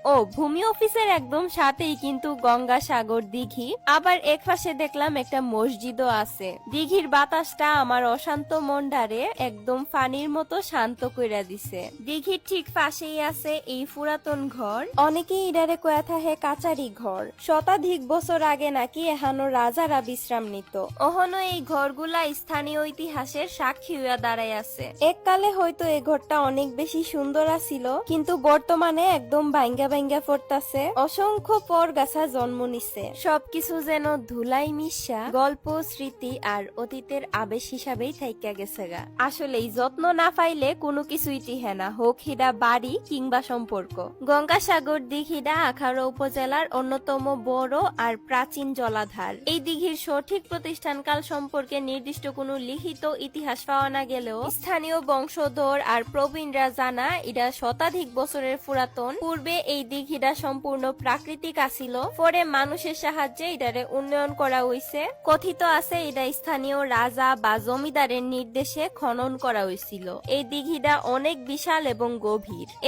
ও ভূমি অফিসের একদম সাথেই কিন্তু গঙ্গাসাগর দিঘি, আবার এক পাশে দেখলাম একটা মসজিদও আছে। দিঘির বাতাসটা আমার অশান্ত মনটারে একদম পানির মতো শান্ত কইরা দিছে। দিঘির ঠিক পাশেই আছে এই পুরাতন ঘর, অনেকেই ইডারে কয়া থাহে কাচারি ঘর। শতাধিক বছর আগে নাকি এহানো রাজারা বিশ্রাম নিত। অহনো এই ঘরগুলা স্থানীয় ইতিহাসের সাক্ষী হইয়া দাঁড়ায় আছে। এককালে হয়তো এই ঘরটা অনেক বেশি সুন্দর আছিল, কিন্তু বর্তমানে একদম ভাঙ্গা ভাঙ্গা পড়তাছে। অসংখ্য পরগাছা জন্ম নিছে, সবকিছু যেন ধুলাই মিশা গল্প, স্মৃতি আর অতীতের আবেশ হিসাবেই থাইকা গেছে গা। আসলেই যত্ন না পাইলে কোনো কিছুই টিহে না, হোক হিডা বাড়ি কিংবা সম্পর্ক। গঙ্গাসাগর দিঘিটা আখাউড়া উপজেলার অন্যতম বড় আর প্রাচীন জলাধার। এই দিঘির সঠিক প্রতিষ্ঠানকাল সম্পর্কে নির্দিষ্ট কোনো লিখিত ইতিহাস পাওয়া না গেলেও স্থানীয় বংশধর আর প্রবীণরা জানা এটা শতাধিক বছরের পুরাতন। পূর্বে এই দিঘিটা সম্পূর্ণ প্রাকৃতিক আছিল, পরে মানুষের সাহায্যে এটারে উন্নয়ন করা হইছে। কথিত আছে এটা স্থানীয় রাজা বা জমিদারের নির্দেশে খনন করা হয়েছিল। এই দিঘিটা অনেক বিশাল এবং গভীর।